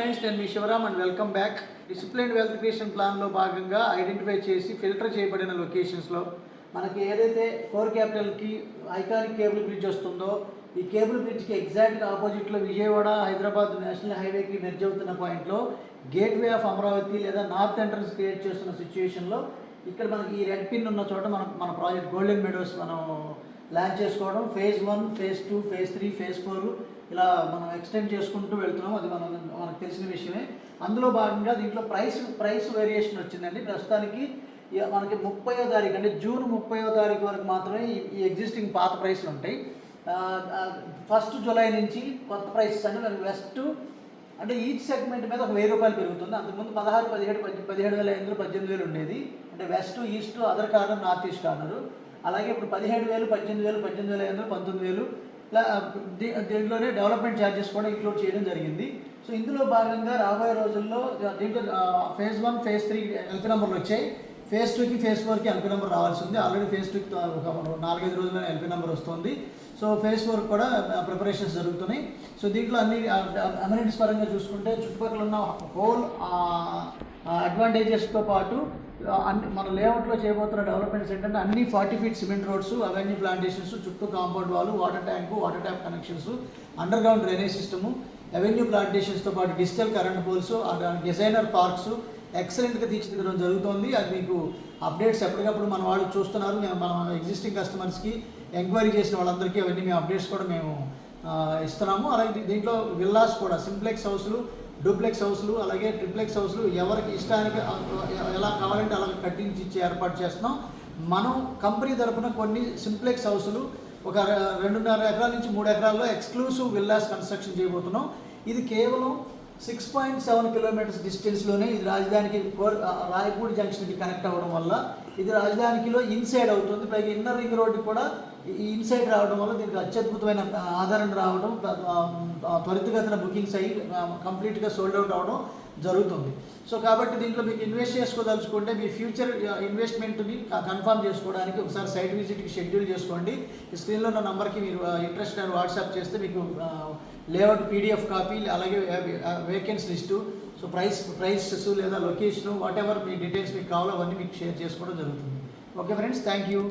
Friends, నేను మీ Sivaram and welcome back. Discipline wealth creation ప్లాన్లో భాగంగా ఐడెంటిఫై చేసి ఫిల్టర్ చేయబడిన లొకేషన్స్లో మనకి ఏదైతే కోర్ క్యాపిటల్కి ఐకానిక్ కేబుల్ బ్రిడ్జ్ వస్తుందో, ఈ కేబుల్ బ్రిడ్జ్కి ఎగ్జాక్ట్గా ఆపోజిట్లో విజయవాడ హైదరాబాద్ నేషనల్ హైవేకి మెర్జ్ అవుతున్న పాయింట్లో గేట్వే ఆఫ్ అమరావతి లేదా నార్త్ ఎంట్రన్స్ క్రియేట్ చేస్తున్న సిచ్యువేషన్లో ఇక్కడ మనకి ఈ రెడ్ పిన్ ఉన్న చోట మన ప్రాజెక్ట్ గోల్డెన్ మెడోస్ మనం లాంచ్ చేసుకోవడం. ఫేజ్ 1, ఫేజ్ 2, ఫేజ్ 3, ఫేజ్ 4 ఇలా మనం ఎక్స్టెండ్ చేసుకుంటూ వెళ్తున్నాం. అది మనకు తెలిసిన విషయమే. అందులో భాగంగా దీంట్లో ప్రైస్ వేరియేషన్ వచ్చిందండి. ప్రస్తుతానికి మనకి 30వ తారీఖు అంటే జూన్ 30వ తారీఖు వరకు మాత్రమే ఈ ఎగ్జిస్టింగ్ పాత ప్రైస్లు ఉంటాయి. 1 జూలై నుంచి కొత్త ప్రైసెస్ అంటే మనకి వెస్ట్ అంటే ఈచ్ సెగ్మెంట్ మీద ఒక 1000 రూపాయలు పెరుగుతుంది. అంతకుముందు 16, 17, 17,500, 18,000 ఉండేది. అంటే west, east, other corner, north east corner. అలాగే ఇప్పుడు 17,000, 18,000, 18,500, 19,000 ఇలా దీంట్లోనే డెవలప్మెంట్ ఛార్జెస్ కూడా ఇంక్లూడ్ చేయడం జరిగింది. సో ఇందులో భాగంగా రాబోయే రోజుల్లో దీంట్లో ఫేజ్ 1, ఫేజ్ 3 ఎల్పీ నెంబర్లు వచ్చాయి. ఫేజ్ 2కి, ఫేజ్ 4కి ఎల్పీ నెంబర్ రావాల్సి ఉంది. ఆల్రెడీ ఫేజ్ 2కి ఒక 4-5 రోజుల్లోనే ఎల్పీ నెంబర్ వస్తుంది. సో ఫేజ్ 4 కూడా ప్రిపరేషన్స్ జరుగుతున్నాయి. సో దీంట్లో అన్ని అమ్యూనిటీస్ పరంగా చూసుకుంటే చుట్టుపక్కల ఉన్న హోల్ అడ్వాంటేజెస్తో పాటు మన లేఅవుట్లో చేయబోతున్న డెవలప్మెంట్స్ ఏంటంటే అన్ని 40 feet cement roads, avenue plantations, చుట్టూ కాంపౌండ్ వాళ్ళు, water tank, water tap connections, underground drainage system, avenue ప్లాంటేషన్స్తో పాటు digital current poles, designer parks ఎక్సలెంట్గా తీర్చిదిద్దడం జరుగుతుంది. అది మీకు అప్డేట్స్ ఎప్పటికప్పుడు మన వాళ్ళు చూస్తున్నారు. మన ఎగ్జిస్టింగ్ కస్టమర్స్కి ఎంక్వైరీ చేసిన వాళ్ళందరికీ అవన్నీ మేము అప్డేట్స్ కూడా మేము ఇస్తున్నాము. అలాగే దీంట్లో విల్లాస్ కూడా, సింప్లెక్స్ హౌస్లు, డూప్లెక్స్ హౌస్లు, అలాగే ట్రిప్లెక్స్ హౌస్లు ఎవరికి ఇష్టానికి ఎలా కావాలంటే అలా కట్టించి ఇచ్చి ఏర్పాటు చేస్తున్నాం. మనం కంపెనీ తరఫున కొన్ని సింప్లెక్స్ హౌస్లు ఒక 2.5 ఎకరాల నుంచి 3 ఎకరాల్లో ఎక్స్క్లూసివ్ విల్లాస్ కన్స్ట్రక్షన్ చేయబోతున్నాం. ఇది కేవలం 6.7 కిలోమీటర్స్ డిస్టెన్స్లోనే ఇది రాజధానికి రాయపూడి జంక్షన్కి కనెక్ట్ అవ్వడం వల్ల ఇది రాజధానికిలో ఇన్సైడ్ అవుతుంది. పైగా ఇన్నర్ రింగ్ రోడ్డు కూడా ఈ ఇన్సైడ్ రావడం వల్ల దీనికి అత్యద్భుతమైన ఆదరణ రావడం, త్వరితగతిన బుకింగ్స్ అయ్యి కంప్లీట్గా సోల్డ్ అవుట్ అవ్వడం జరుగుతుంది. సో కాబట్టి దీంట్లో మీకు ఇన్వెస్ట్ చేసుకోదలుచుకుంటే మీ ఫ్యూచర్ ఇన్వెస్ట్మెంట్ని కన్ఫర్మ్ చేసుకోవడానికి ఒకసారి సైట్ విజిట్కి షెడ్యూల్ చేసుకోండి. ఈ స్క్రీన్లో ఉన్న నెంబర్కి మీరు ఇంట్రెస్ట్ అని వాట్సాప్ చేస్తే మీకు లేఅవుట్ PDF కాపీ, అలాగే వేకెన్సీ లిస్టు, సో ప్రైసెస్ లేదా location, what ever me details మీకు కావాలో అవన్నీ మీకు షేర్ చేసుకోవడం జరుగుతుంది. Okay friends, thank you.